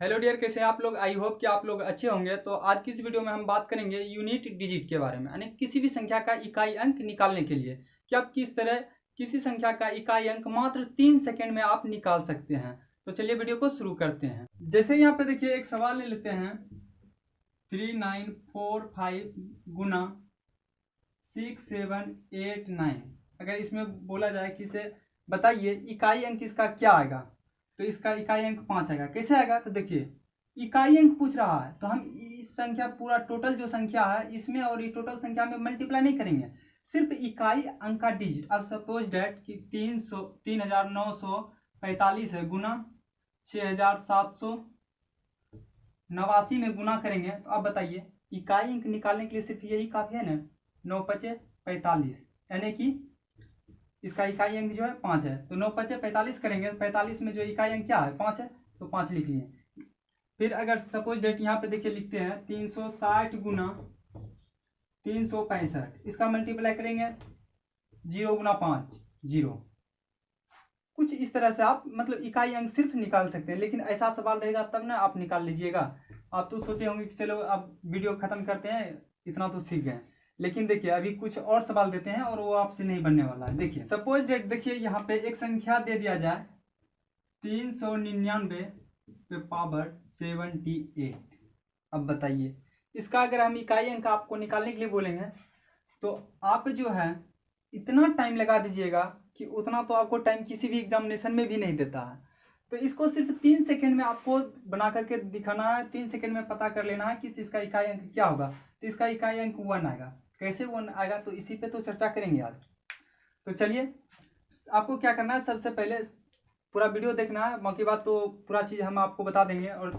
Hello dear, कैसे हैं आप लोग। आई होप कि आप लोग अच्छे होंगे। तो आज की इस वीडियो में हम बात करेंगे यूनिट डिजिट के बारे में, यानी किसी भी संख्या का इकाई अंक निकालने के लिए कि आप किस तरह किसी संख्या का इकाई अंक मात्र 3 सेकंड में आप निकाल सकते हैं। तो चलिए वीडियो को शुरू करते हैं। जैसे यहाँ पे देखिए एक सवाल ले लेते हैं 3945 गुना 6789। अगर इसमें बोला जाए कि इसे बताइए इकाई अंक इसका क्या आएगा, तो इसका इकाई अंक 5 आएगा। कैसे आएगा, तो देखिए इकाई अंक पूछ रहा है तो हम इस संख्या पूरा टोटल जो संख्या है इसमें और ये टोटल संख्या में मल्टीप्लाई नहीं करेंगे, सिर्फ इकाई अंक का डिजिट। अब सपोज डेट कि 3945 है गुना 6789 में गुना करेंगे। तो अब बताइए इकाई अंक निकालने के लिए सिर्फ यही काफी है ना, 9 पचे 45, यानी कि इसका इकाई अंक जो है 5 है। तो 9 पचे 45 करेंगे, 45 में जो इकाई अंक क्या है 5 है, तो 5 लिख लिए। फिर अगर सपोज डेट यहाँ पे देखिए लिखते हैं 360 गुना 365, इसका मल्टीप्लाई करेंगे 0 गुना 5 0। कुछ इस तरह से आप मतलब इकाई अंक सिर्फ निकाल सकते हैं, लेकिन ऐसा सवाल रहेगा तब ना आप निकाल लीजिएगा। आप तो सोचे होंगे कि चलो अब वीडियो खत्म करते हैं, इतना तो सीख गए, लेकिन देखिए अभी कुछ और सवाल देते हैं और वो आपसे नहीं बनने वाला है। देखिए सपोज डेट देखिए यहाँ पे एक संख्या दे दिया जाए 399 पे पावर 78। अब बताइए इसका अगर हम इकाई अंक आपको निकालने के लिए बोलेंगे तो आप जो है इतना टाइम लगा दीजिएगा कि उतना तो आपको टाइम किसी भी एग्जामिनेशन में भी नहीं देता है। तो इसको सिर्फ 3 सेकंड में आपको बना करके दिखाना है, 3 सेकंड में पता कर लेना है कि इसका इकाई अंक क्या होगा। तो इसका इकाई अंक 1 आएगा। कैसे 1 आएगा, तो इसी पे तो चर्चा करेंगे आज। तो चलिए आपको क्या करना है, सबसे पहले पूरा वीडियो देखना है, बाकी बात तो पूरा चीज़ हम आपको बता देंगे। और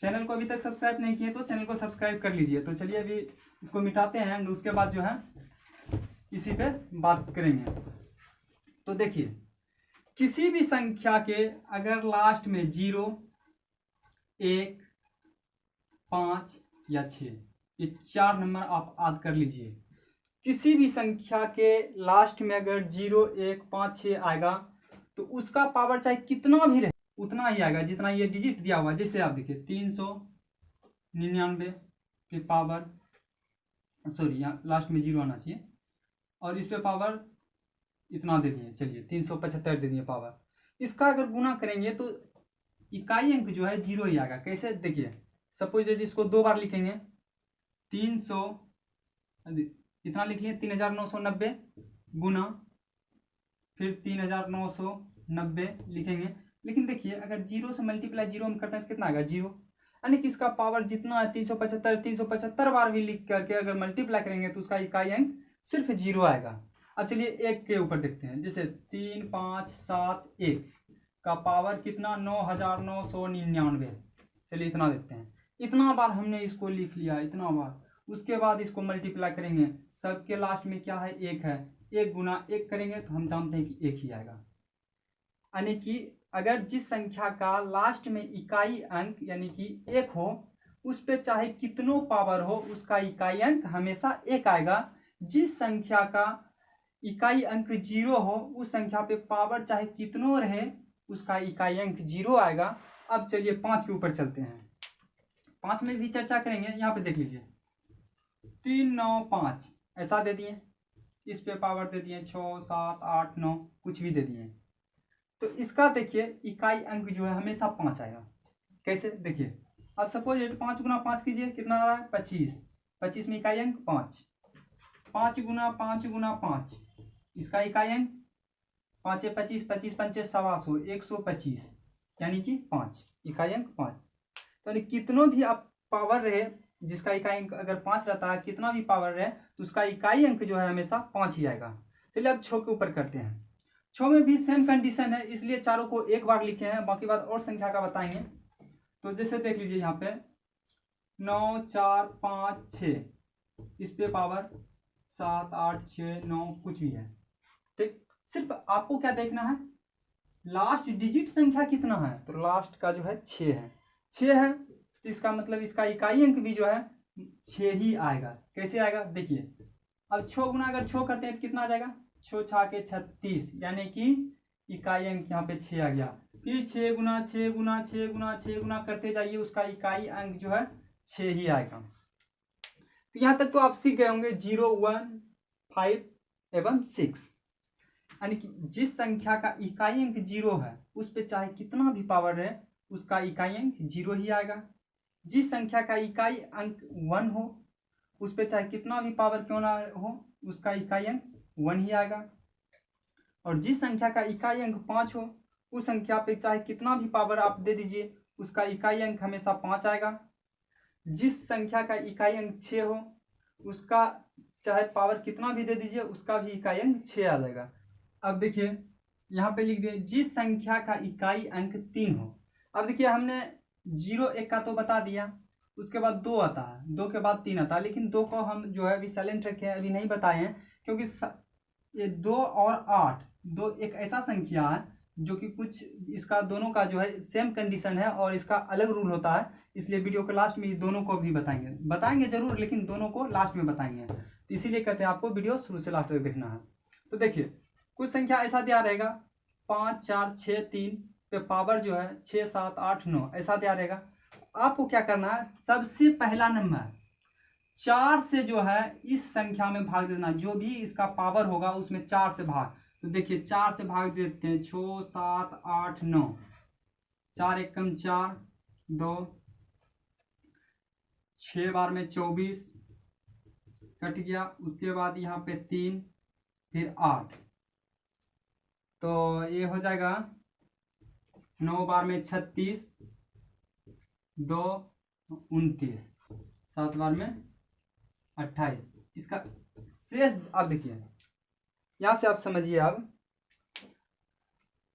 चैनल को अभी तक सब्सक्राइब नहीं किए तो चैनल को सब्सक्राइब कर लीजिए। तो चलिए अभी इसको मिटाते हैं, उसके बाद जो है इसी पे बात करेंगे। तो देखिए किसी भी संख्या के अगर लास्ट में 0 1 5 या 6 ये 4 नंबर आप याद कर लीजिए। किसी भी संख्या के लास्ट में अगर 0 1 5 6 आएगा तो उसका पावर चाहे कितना भी रहे उतना ही आएगा जितना ये डिजिट दिया हुआ। जैसे आप देखिए 399 के पावर, सॉरी यहाँ लास्ट में 0 आना चाहिए, और इस पे पावर इतना दे दिए, चलिए 375 दे दिए पावर। इसका अगर गुना करेंगे तो इकाई अंक जो है 0 ही आएगा। कैसे, देखिए सपोज इसको 2 बार लिखेंगे 300 इतना लिख लिए 3990 गुना फिर 3990 लिखेंगे। लेकिन देखिए अगर 0 से मल्टीप्लाई 0 हम करते हैं तो कितना आएगा 0, यानी कि इसका पावर जितना है 375 बार भी लिख करके अगर मल्टीप्लाई करेंगे तो उसका इकाई अंक सिर्फ 0 आएगा। अब चलिए एक के ऊपर देखते हैं, जैसे 3571 का पावर कितना 9999। चलिए इतना देखते हैं, इतना बार हमने इसको लिख लिया, इतना बार। उसके बाद इसको मल्टीप्लाई करेंगे, सबके लास्ट में क्या है 1 है, 1 गुना 1 करेंगे तो हम जानते हैं कि 1 ही आएगा। यानी कि अगर जिस संख्या का लास्ट में इकाई अंक यानी कि 1 हो उस पे चाहे कितनों पावर हो उसका इकाई अंक हमेशा 1 आएगा। जिस संख्या का इकाई अंक 0 हो उस संख्या पे पावर चाहे कितनों रहे उसका इकाई अंक 0 आएगा। अब चलिए 5 के ऊपर चलते हैं, 5 में भी चर्चा करेंगे। यहाँ पे देख लीजिए 395 ऐसा दे दिए, इस पे पावर दे दिए 6 7 8 9 कुछ भी दे दिए। तो इसका देखिए इकाई अंक जो है हमेशा 5 आएगा। कैसे, देखिए अब सपोज 5 गुना 5 कीजिए, कितना आ रहा है 25, 25 में इकाई अंक 5, 5 गुना 5 गुना 5 इसका इकाई अंक 5 25 25 पंचे 125 125, यानी कि 5 इकाई अंक 5। तो यानी कितनों भी आप पावर रहे जिसका इकाई अंक अगर 5 रहता है, कितना भी पावर रहे तो उसका इकाई अंक जो है हमेशा 5 ही आएगा। चलिए अब 6 के ऊपर करते हैं। 6 में भी सेम कंडीशन है, इसलिए चारों को एक बार लिखे हैं, बाकी बात और संख्या का बताएंगे। तो जैसे देख लीजिए यहाँ पे 9 4 5 6, इस पे पावर 7 8 6 9 कुछ भी है, ठीक। सिर्फ आपको क्या देखना है, लास्ट डिजिट संख्या कितना है, तो लास्ट का जो है 6 है, 6 है तो इसका मतलब इसका इकाई अंक भी जो है 6 ही आएगा। कैसे आएगा, देखिए अब 6 गुना अगर 6 करते हैं तो कितना आ जाएगा 6 6 के 36, यानी कि इकाई अंक यहाँ पे 6 आ गया। फिर 6 गुना 6 गुना 6 गुना 6 गुना करते जाइए, उसका इकाई अंक जो है 6 ही आएगा। तो यहाँ तक तो आप सीख गए होंगे 0, 1, 5 एवं 6, यानी कि जिस संख्या का इकाई अंक 0 है उस पे चाहे कितना भी पावर रहे उसका इकाई अंक 0 ही आएगा। जिस संख्या का इकाई अंक 1 हो उस पे चाहे कितना भी पावर क्यों ना हो उसका इकाई अंक 1 ही आएगा। और जिस संख्या का इकाई अंक 5 हो उस संख्या पे चाहे कितना भी पावर आप दे दीजिए उसका इकाई अंक हमेशा 5 आएगा। जिस संख्या का इकाई अंक 6 हो उसका चाहे पावर कितना भी दे दीजिए उसका भी इकाई अंक 6 आ जाएगा। अब देखिए यहाँ पे लिख दिए जिस संख्या का इकाई अंक 3 हो। अब देखिए हमने 0 1 का तो बता दिया, उसके बाद 2 आता है, 2 के बाद 3 आता है, लेकिन 2 को हम जो है अभी साइलेंट रखे हैं, अभी नहीं बताए हैं, क्योंकि ये 2 और 8 दो एक ऐसा संख्या है जो कि कुछ इसका दोनों का जो है सेम कंडीशन है और इसका अलग रूल होता है, इसलिए वीडियो के लास्ट में ये दोनों को भी बताएंगे जरूर, लेकिन दोनों को लास्ट में बताएंगे। तो इसीलिए कहते हैं आपको वीडियो शुरू से लास्ट तक देखना है। तो देखिए कुछ संख्या ऐसा दिया रहेगा 5 4 6 3 पे पावर जो है 6 7 8 9 ऐसा दिया रहेगा। आपको क्या करना है, सबसे पहला नंबर 4 से जो है इस संख्या में भाग देना, जो भी इसका पावर होगा उसमें 4 से भाग। तो देखिए 4 से भाग देते हैं 6 7 8 9, 4 एकम 4, 2 6 बार में 24 कट गया, उसके बाद यहाँ पे 3 फिर 8, तो ये हो जाएगा 9 बार में 36, 2 29, 7 बार में 28। इसका शेष अब देखिए यहां से आप समझिए अब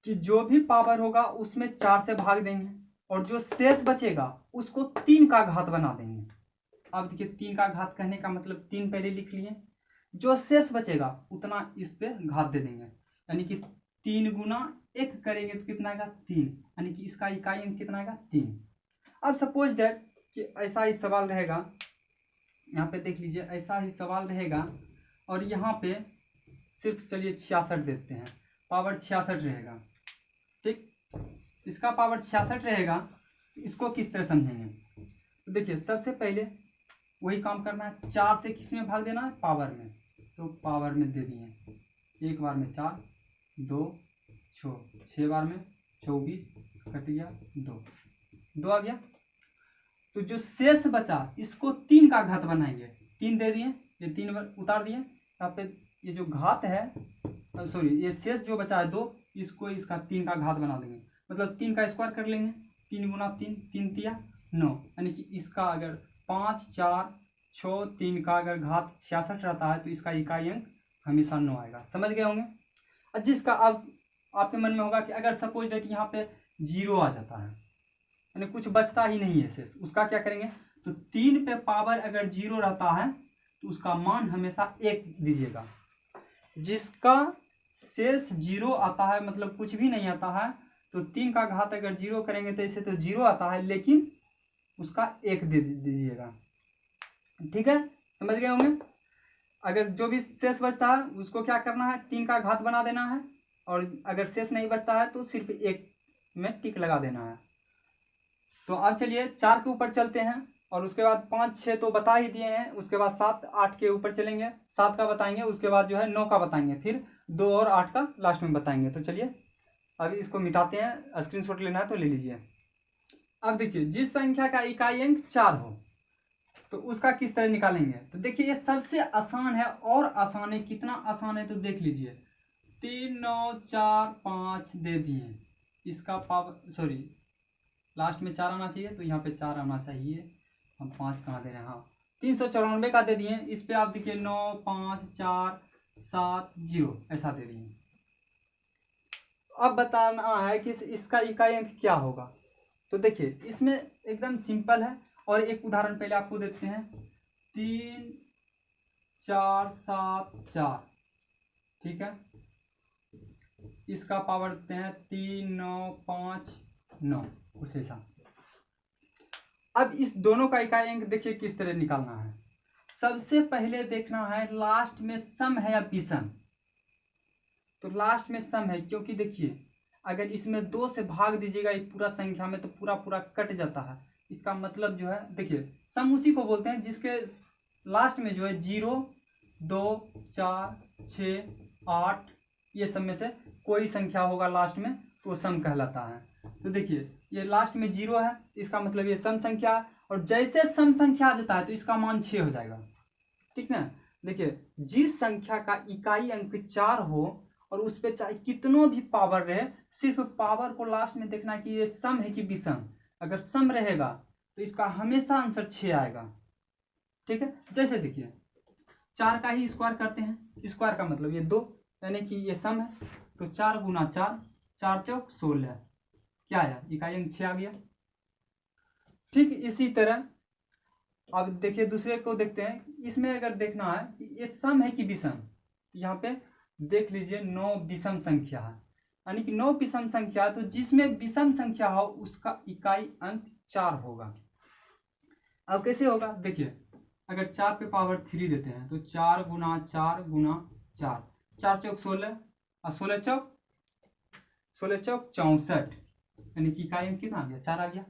कि जो भी पावर होगा उसमें 4 से भाग देंगे और जो शेष बचेगा उसको 3 का घात बना देंगे। अब देखिए 3 का घात कहने का मतलब 3 पहले लिख लिए, जो शेष बचेगा उतना इस पे घात दे देंगे, यानी कि 3 गुना 1 करेंगे तो कितना आएगा 3, यानी कि इसका इकाई अंक कितना आएगा 3। अब सपोज दैट कि ऐसा ही सवाल रहेगा, यहाँ पे देख लीजिए ऐसा ही सवाल रहेगा और यहाँ पे सिर्फ चलिए 66 देते हैं, पावर 66 रहेगा, ठीक। इसका पावर 66 रहेगा, इसको किस तरह समझेंगे, तो देखिए सबसे पहले वही काम करना है, 4 से किस में भाग देना है, पावर में, तो पावर में दे दिए, 1 बार में 4, 2 6 बार में 24 कट गया, 2 आ गया। तो जो शेष बचा इसको 3 का घात बनाएंगे, 3 दे दिए, ये 3 बार उतार दिए, यहाँ पे ये जो घात है सॉरी ये शेष जो बचा है 2, इसको इसका 3 का घात बना देंगे, मतलब 3 का स्क्वायर कर लेंगे, 3 गुना 3, 3 तिया 9, यानी कि इसका अगर 5 4 6 3 का अगर घात 66 रहता है तो इसका इकाई अंक हमेशा 9 आएगा। समझ गए होंगे। और जिसका अब आपके मन में होगा कि अगर सपोज डेट यहाँ पे 0 आ जाता है, यानी कुछ बचता ही नहीं है शेष, उसका क्या करेंगे, तो 3 पे पावर अगर 0 रहता है तो उसका मान हमेशा 1 दीजिएगा। जिसका शेष 0 आता है मतलब कुछ भी नहीं आता है, तो 3 का घात अगर 0 करेंगे तो इसे तो 0 आता है, लेकिन उसका 1 दे दीजिएगा, ठीक है, समझ गए होंगे। अगर जो भी शेष बचता है उसको क्या करना है, 3 का घात बना देना है, और अगर शेष नहीं बचता है तो सिर्फ 1 में टिक लगा देना है। तो अब चलिए 4 के ऊपर चलते हैं, और उसके बाद 5 6 तो बता ही दिए हैं, उसके बाद 7 8 के ऊपर चलेंगे, 7 का बताएंगे, उसके बाद जो है 9 का बताएंगे, फिर 2 और 8 का लास्ट में बताएंगे। तो चलिए अभी इसको मिटाते हैं, स्क्रीनशॉट लेना है तो ले लीजिए। अब देखिए जिस संख्या का इकाई अंक 4 हो तो उसका किस तरह निकालेंगे, तो देखिए ये सबसे आसान है, और आसान है, कितना आसान है तो देख लीजिए, 3 9 4 5 दे दिए, इसका पावर सॉरी लास्ट में 4 आना चाहिए, तो यहाँ पे 4 आना चाहिए, हम 5 कहाँ दे रहे हैं, हाँ 394 का दे दिए, इस पे आप देखिए 9 5 4 7 0 ऐसा दे दिए। अब बताना है कि इसका इकाई अंक क्या होगा, तो देखिए इसमें एकदम सिंपल है, और एक उदाहरण पहले आपको देते हैं, 3 4 7 4, ठीक है, इसका पावर देते हैं 3 9 5 9 कुछ ऐसा। अब इस दोनों का इकाई अंक देखिए किस तरह निकालना है, सबसे पहले देखना है लास्ट में सम है या विषम, तो लास्ट में सम है, क्योंकि देखिए अगर इसमें 2 से भाग दीजिएगा ये पूरा संख्या में तो पूरा पूरा कट जाता है। इसका मतलब जो है देखिए सम उसी को बोलते हैं जिसके लास्ट में जो है 0, 2, 4, 6, 8 ये सब में से कोई संख्या होगा लास्ट में तो वो सम कहलाता है। तो देखिए ये लास्ट में 0 है, इसका मतलब ये सम संख्या है, और जैसे सम संख्या आ जाता है तो इसका मान 6 हो जाएगा। ठीक ना। देखिए जिस संख्या का इकाई अंक 4 हो और उस पर चाहे कितनों भी पावर रहे, सिर्फ पावर को लास्ट में देखना कि ये सम है कि विषम। अगर सम रहेगा तो इसका हमेशा आंसर 6 आएगा। ठीक है, जैसे देखिए 4 का ही स्क्वायर करते हैं, स्क्वायर का मतलब ये 2 यानी कि ये सम है, तो 4 गुना 4, 4 चौक 16 क्या आया, इकाई अंक 6 आ गया। ठीक इसी तरह अब देखिए दूसरे को देखते हैं। इसमें अगर देखना है कि ये सम है कि विषम, तो यहाँ पे देख लीजिए 9 विषम संख्या है, यानी कि 9 विषम संख्या, तो जिसमें विषम संख्या हो उसका इकाई अंक 4 होगा। अब कैसे होगा देखिए, अगर 4 पे पावर 3 देते हैं तो 4 गुना 4 गुना 4, 4 चौक 16 और 16 चौक 64, यानी कि इकाई अंक कितना आ गया, 4 आ गया।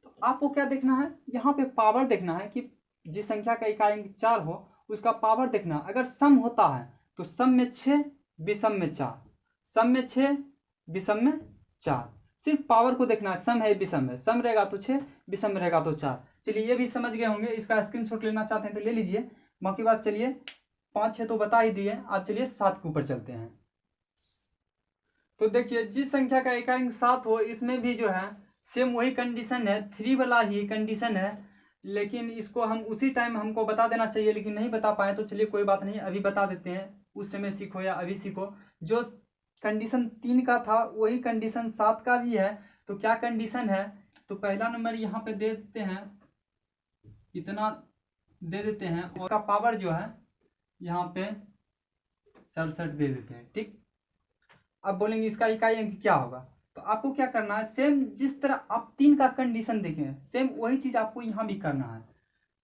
तो आपको क्या देखना है, यहाँ पे पावर देखना है कि जिस संख्या का इकाई अंक 4 हो उसका पावर देखना। अगर सम होता है तो सम में 6 विषम में 4, सम में 6 विषम में 4, सिर्फ पावर को देखना है, सम है विषम है, सम रहेगा तो 6 विषम रहेगा तो 4। चलिए ये भी समझ गए होंगे, इसका स्क्रीनशॉट लेना चाहते हैं तो ले लीजिए। बाकी बात चलिए 5 6 तो बता ही दिए, आप चलिए 7 के ऊपर चलते हैं। तो देखिए जिस संख्या का इकाई अंक 7 हो इसमें भी जो है सेम वही कंडीशन है, 3 वाला ही कंडीशन है, लेकिन इसको हम उसी टाइम हमको बता देना चाहिए लेकिन नहीं बता पाए, तो चलिए कोई बात नहीं, अभी बता देते हैं। उस समय सीखो या अभी सीखो, जो कंडीशन 3 का था वही कंडीशन 7 का भी है। तो क्या कंडीशन है, तो पहला नंबर यहाँ पे दे देते हैं, इतना दे देते हैं, और इसका पावर जो है यहाँ पे 67 दे देते हैं। ठीक, अब बोलेंगे इसका इकाई अंक क्या होगा, तो आपको क्या करना है, सेम जिस तरह आप 3 का कंडीशन देखें सेम वही चीज आपको यहाँ भी करना है।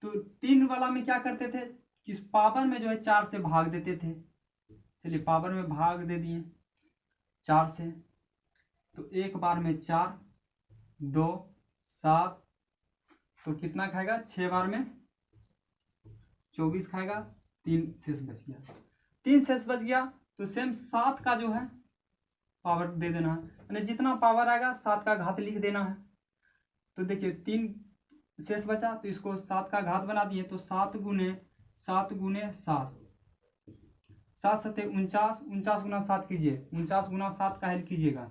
तो 3 वाला में क्या करते थे कि पावर में जो है 4 से भाग देते थे। चलिए पावर में भाग दे दिए 4 से, तो एक बार में 4, 2, 7, तो कितना खाएगा, 6 बार में 24 खाएगा, 3 शेष बच गया, 3 शेष बच गया। तो सेम 7 का जो है पावर दे देना है, यानी जितना पावर आएगा 7 का घात लिख देना है। तो देखिए 3 शेष बचा तो इसको 7 का घात बना दिए, तो 7 गुने 7 गुने 7, 7 7 49, 49 गुना 7 कीजिए, 49 गुना 7 का हेल्प कीजिएगा,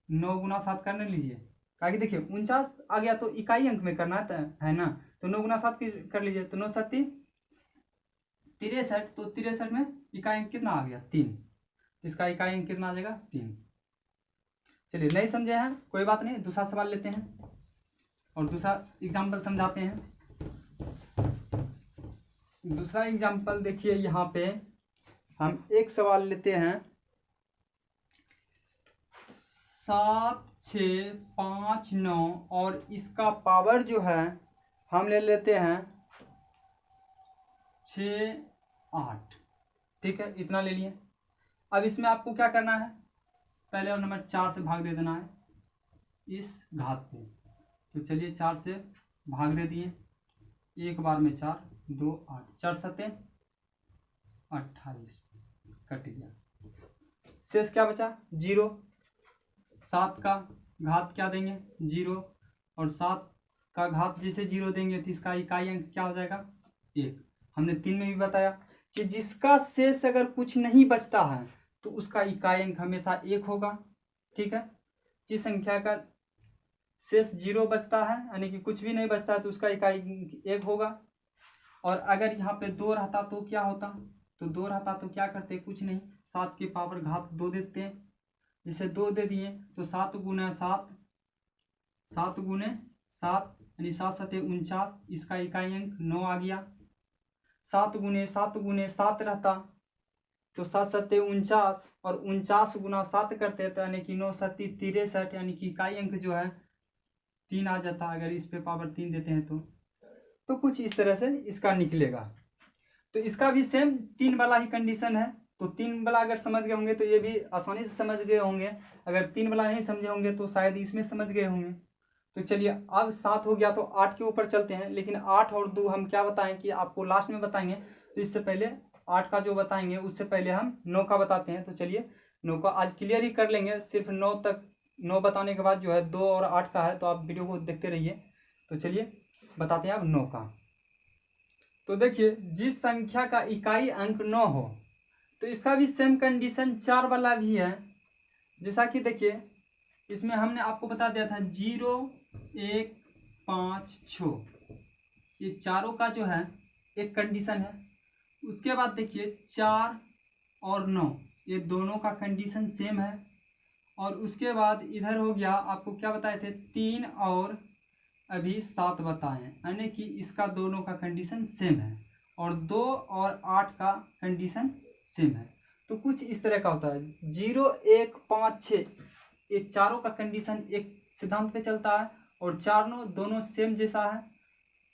9 गुना 7 करने लीजिए, क्या कि देखिए 49 आ गया तो इकाई अंक में करना है ना, तो 9 गुना 7 कर लीजिए, तो 9 7 63, तो 63 में इकाई अंक कितना आ गया, 3, इसका इकाई अंक कितना आ जाएगा, 3। चलिए नहीं समझे हैं कोई बात नहीं, दूसरा सवाल लेते हैं और दूसरा एग्जाम्पल समझाते हैं। दूसरा एग्जाम्पल देखिए, यहाँ पे हम एक सवाल लेते हैं, 7 6 5 9 और इसका पावर जो है हम ले लेते हैं 6 8। ठीक है, इतना ले लिए। अब इसमें आपको क्या करना है, पहले और नंबर 4 से भाग दे देना है इस घात पे। तो चलिए 4 से भाग दे दिए, एक बार में 4, 2 8, 4 7 28 कट गया, शेष क्या बचा 0। 7 का घात क्या देंगे 0, और 7 का घात जैसे 0 देंगे तो इसका इकाई अंक क्या हो जाएगा 1। हमने 3 में भी बताया कि जिसका शेष अगर कुछ नहीं बचता है तो उसका इकाई अंक हमेशा 1 होगा। ठीक है, जिस संख्या का शेष 0 बचता है यानी कि कुछ भी नहीं बचता है तो उसका इकाई 1 होगा। और अगर यहाँ पे 2 रहता तो क्या होता, तो 2 रहता तो क्या करते, कुछ नहीं, 7 के पावर घात 2 देते हैं, जिसे 2 दे दिए तो 7 गुना 7, 7 गुने 7 यानी 7 7 49, इसका इकाई अंक 9 आ गया। 7 गुने 7 रहता तो 7 7 49 और 49 गुना 7 करते तो यानी कि 9 7 63, यानी कि इकाई अंक जो है 3 आ जाता अगर इस पे पावर 3 देते हैं तो कुछ इस तरह से इसका निकलेगा। तो इसका भी सेम 3 वाला ही कंडीशन है, तो 3 वाला अगर समझ गए होंगे तो ये भी आसानी से समझ गए होंगे, अगर 3 वाला नहीं समझे होंगे तो शायद इसमें समझ गए होंगे। तो चलिए अब 7 हो गया तो 8 के ऊपर चलते हैं, लेकिन 8 और 2 हम क्या बताएं कि आपको लास्ट में बताएंगे, तो इससे पहले 8 का जो बताएंगे उससे पहले हम 9 का बताते हैं। तो चलिए 9 का आज क्लियर ही कर लेंगे, सिर्फ 9 तक, 9 बताने के बाद जो है 2 और 8 का है, तो आप वीडियो को देखते रहिए। तो चलिए बताते हैं अब 9 का। तो देखिए जिस संख्या का इकाई अंक 9 हो, तो इसका भी सेम कंडीशन 4 वाला भी है। जैसा कि देखिए इसमें हमने आपको बता दिया था 0, 1, 5, 6, ये चारों का जो है एक कंडीशन है। उसके बाद देखिए 4 और 9 ये दोनों का कंडीशन सेम है। और उसके बाद इधर हो गया, आपको क्या बताए थे, 3 और अभी 7 बताए, यानी कि इसका दोनों का कंडीशन सेम है। और 2 और 8 का कंडीशन सेम है। तो कुछ इस तरह का होता है 0, 1, 5, 6 ये चारों का कंडीशन एक सिद्धांत पे चलता है, और 4, 9 दोनों सेम जैसा है,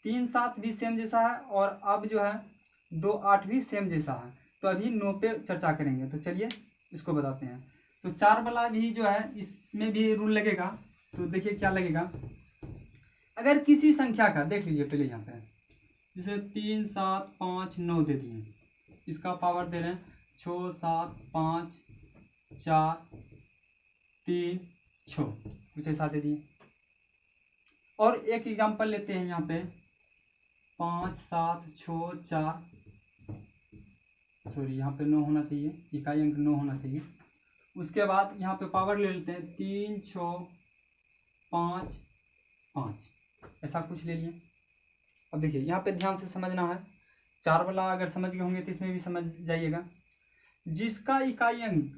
3, 7 भी सेम जैसा है, और अब जो है 2, 8 भी सेम जैसा है। तो अभी 9 पे चर्चा करेंगे। तो चलिए इसको बताते हैं। तो 4 वाला भी जो है इसमें भी रूल लगेगा। तो देखिए क्या लगेगा, अगर किसी संख्या का देख लीजिए पहले यहाँ पे, जैसे 3, 7, 5, 9 दे दिए, इसका पावर दे रहे हैं 6, 7, 5, 4, 3, 6 कुछ ऐसा दे दिए। और एक एग्जांपल लेते हैं यहाँ पे 5, 7, 6, 4, सॉरी यहाँ पे 9 होना चाहिए, इकाई अंक 9 होना चाहिए। उसके बाद यहाँ पे पावर ले लेते हैं 3, 6, 5, 5 ऐसा कुछ ले लिए। अब देखिए यहाँ पे ध्यान से समझना है, 4 वाला अगर समझ गए होंगे तो इसमें भी समझ जाइएगा। जिसका इकाई अंक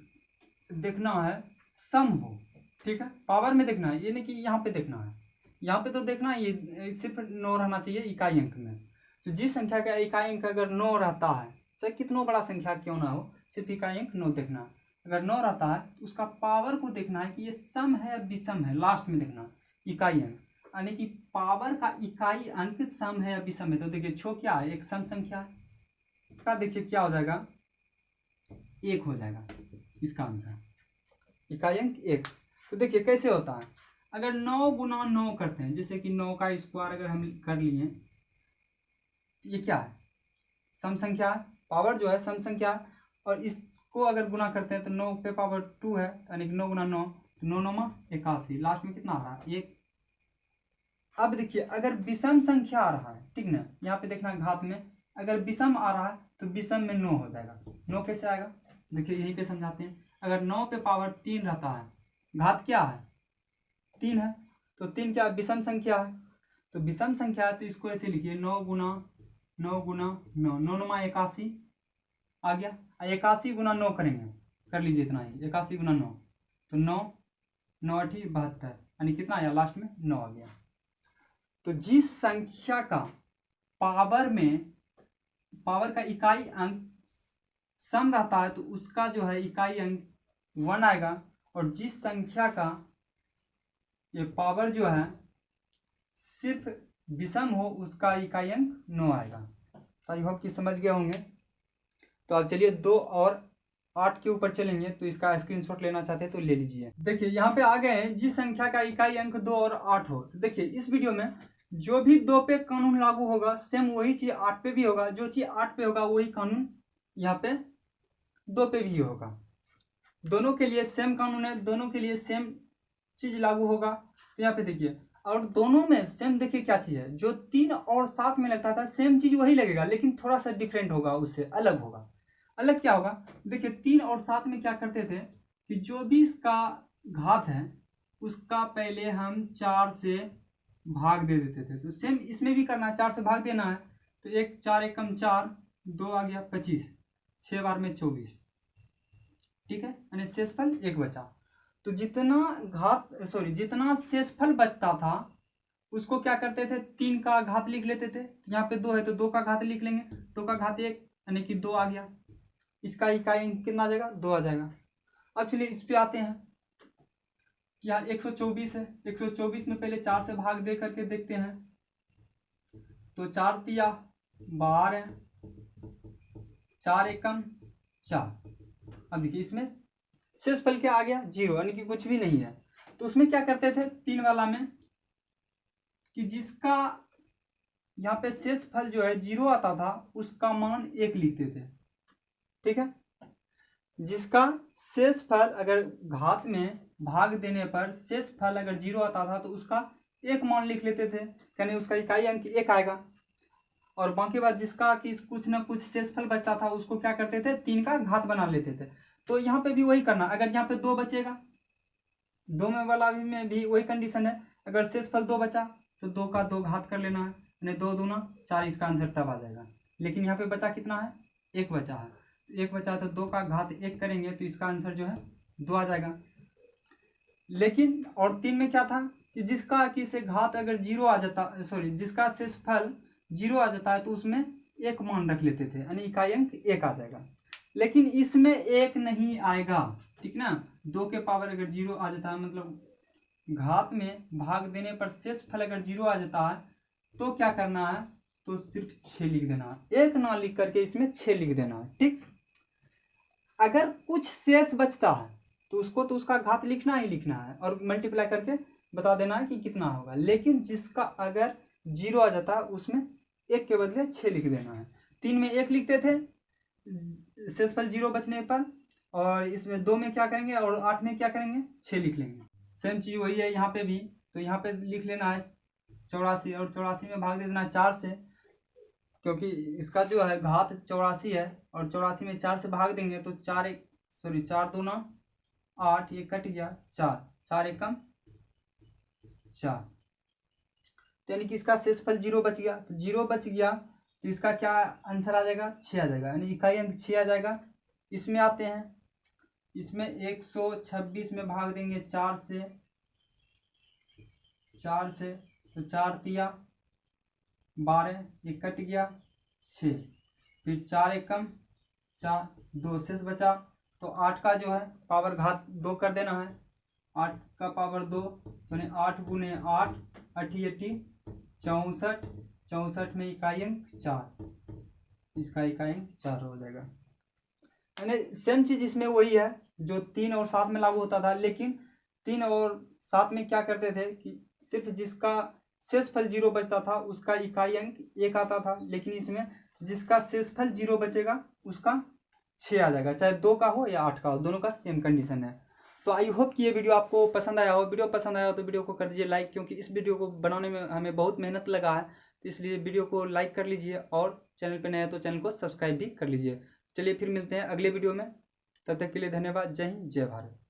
देखना है सम हो, ठीक है, पावर में देखना है, ये नहीं कि यहाँ पे देखना है, यहाँ पे तो देखना है ये सिर्फ 9 रहना चाहिए इकाई अंक में। तो जिस संख्या का इकाई अंक अगर 9 रहता है, चाहे कितना बड़ा संख्या क्यों ना हो, सिर्फ इकाई अंक 9 देखना है। अगर 9 रहता है तो उसका पावर को देखना है कि ये सम है या विषम है, लास्ट में देखना इकाई अंक, यानी कि पावर का इकाई अंक सम है या विषम है। तो देखिए 6 क्या है, एक सम संख्या है, का देखिए क्या हो जाएगा, 1 हो जाएगा इसका आंसर, इकाई अंक 1। तो देखिए कैसे होता है, अगर 9 गुना 9 करते हैं, जैसे कि 9 का स्क्वायर अगर हम कर लिए, तो ये क्या है, सम संख्या है, पावर जो है सम संख्या है, और इसको अगर गुना करते हैं तो 9 पे पावर 2 है, यानी कि 9 गुना 9, तो 9 9 81, लास्ट में कितना आ रहा है, 1। अब देखिए अगर विषम संख्या आ रहा है, ठीक ना, यहाँ पे देखना घात में, अगर विषम आ रहा है तो विषम में 9 हो जाएगा। 9 कैसे आएगा, देखिए यहीं पे समझाते हैं। अगर 9 पे पावर 3 रहता है, घात क्या है 3 है, तो 3 क्या विषम संख्या है, तो विषम संख्या है तो इसको ऐसे लिखिए 9 गुना 9 गुना 9, 9 9 81 आ गया। 81 गुना 9 करेंगे, कर लीजिए इतना ही, 81 गुना 9, तो 9 9 8 72, यानी कितना आया लास्ट में 9 आ गया। तो जिस संख्या का पावर में, पावर का इकाई अंक सम रहता है तो उसका जो है इकाई अंक 1 आएगा, और जिस संख्या का ये पावर जो है सिर्फ विषम हो उसका इकाई अंक 9 आएगा। आई होप कि समझ गए होंगे। तो अब चलिए 2 और 8 के ऊपर चलेंगे, तो इसका स्क्रीनशॉट लेना चाहते हैं तो ले लीजिए। देखिए यहाँ पे आ गए हैं, जिस संख्या का इकाई अंक 2 और 8 हो, तो देखिए इस वीडियो में जो भी 2 पे कानून लागू होगा सेम वही चीज 8 पे भी होगा, जो चीज 8 पे होगा वही कानून यहाँ पे 2 पे भी होगा। दोनों के लिए सेम कानून है, दोनों के लिए सेम चीज लागू होगा। तो यहाँ पे देखिए, और दोनों में सेम देखिए क्या चीज है, जो 3 और 7 में लगता था सेम चीज वही लगेगा, लेकिन थोड़ा सा डिफरेंट होगा, उससे अलग होगा। अलग क्या होगा, देखिए 3 और 7 में क्या करते थे कि जो भी इसका घात है उसका पहले हम 4 से भाग दे देते थे। तो सेम इसमें भी करना है, 4 से भाग देना है, तो 1 4 एकम 4, 2 आ गया 25, 6 बार में 24, ठीक है, यानी शेषफल 1 बचा। तो जितना शेषफल बचता था उसको क्या करते थे, 3 का घात लिख लेते थे। यहाँ पे 2 है तो 2 का घात लिख लेंगे, 2 का घात 1 यानी कि 2 आ गया, इसका इकाई कितना आ जाएगा 2 आ जाएगा। अब चलिए इस पे आते हैं, यहाँ 124 है, 124 में पहले 4 से भाग दे करके देखते हैं, तो 4 तिया 12, 4 एकम 4, अब देखिए इसमें शेषफल क्या आ गया 0, यानी कि कुछ भी नहीं है। तो उसमें क्या करते थे 3 वाला में कि जिसका यहाँ पे शेषफल जो है 0 आता था उसका मान 1 लिखते थे। ठीक है, जिसका शेषफल अगर घात में भाग देने पर शेषफल अगर 0 आता था तो उसका 1 मान लिख लेते थे, यानी उसका इकाई अंक 1 आएगा। और बाकी बात जिसका कि कुछ ना कुछ शेषफल बचता था उसको क्या करते थे 3 का घात बना लेते थे। तो यहाँ पे भी वही करना, अगर यहाँ पे 2 बचेगा, 2 में वाला में भी वही कंडीशन है, अगर शेषफल 2 बचा तो 2 का 2 घात कर लेना है, यानी 2 दूना 4, इसका आंसर तब आ जाएगा। लेकिन यहाँ पे बचा कितना है 1 बचा है, तो 1 बचा तो 2 का घात 1 करेंगे तो इसका आंसर जो है 2 आ जाएगा। लेकिन और 3 में क्या था कि जिसका कि से घात अगर 0 आ जाता, सॉरी जिसका शेषफल 0 आ जाता है तो उसमें 1 मान रख लेते थे, यानी इकाई अंक 1 आ जाएगा। लेकिन इसमें 1 नहीं आएगा, ठीक ना। 2 के पावर अगर 0 आ जाता है, मतलब घात में भाग देने पर शेषफल अगर 0 आ जाता है तो क्या करना है, तो सिर्फ 6 लिख देना है, 1 ना लिख करके इसमें 6 लिख देना है। ठीक, अगर कुछ शेष बचता है तो उसको तो उसका घात लिखना ही लिखना है और मल्टीप्लाई करके बता देना है कि कितना होगा। लेकिन जिसका अगर 0 आ जाता है उसमें 1 के बदले 6 लिख देना है। 3 में 1 लिखते थे शेषफल 0 बचने पर, और इसमें 2 में क्या करेंगे और 8 में क्या करेंगे 6 लिख लेंगे। सेम चीज वही है यहाँ पे भी, तो यहाँ पे लिख लेना है 84, और 84 में भाग दे देना है 4 से, क्योंकि इसका जो है घात 84 है और 84 में 4 से भाग देंगे तो 4 दूना 8, ये कट गया 4, 4 एकम 4, तो यानी कि इसका शेषफल 0 बच गया। तो 0 बच गया तो इसका क्या आंसर आ जाएगा 6 आ जाएगा, यानी इकाई अंक 6 आ जाएगा। इसमें आते हैं, इसमें 126 में भाग देंगे 4 से, तो 4 तिया 12, ये कट गया 6, फिर 4 एकम 4, 2 शेष बचा, तो 8 का जो है पावर घात 2 कर देना है, 8 का पावर 2, तो 8 गुने 8 80 64, 64 में इकाई अंक 4, इसका इकाई अंक 4 हो जाएगा। यानी सेम चीज इसमें वही है जो 3 और 7 में लागू होता था, लेकिन 3 और 7 में क्या करते थे कि सिर्फ जिसका शेषफल 0 बचता था उसका इकाई अंक 1 आता था, लेकिन इसमें जिसका शेषफल 0 बचेगा उसका 6 आ जाएगा, चाहे 2 का हो या 8 का हो, दोनों का सेम कंडीशन है। तो आई होप कि ये वीडियो आपको पसंद आया हो। वीडियो पसंद आया हो तो वीडियो को कर दीजिए लाइक, क्योंकि इस वीडियो को बनाने में हमें बहुत मेहनत लगा है, तो इसलिए वीडियो को लाइक कर लीजिए, और चैनल पर नए हैं तो चैनल को सब्सक्राइब भी कर लीजिए। चलिए फिर मिलते हैं अगले वीडियो में, तब तक के लिए धन्यवाद। जय हिंद, जय भारत।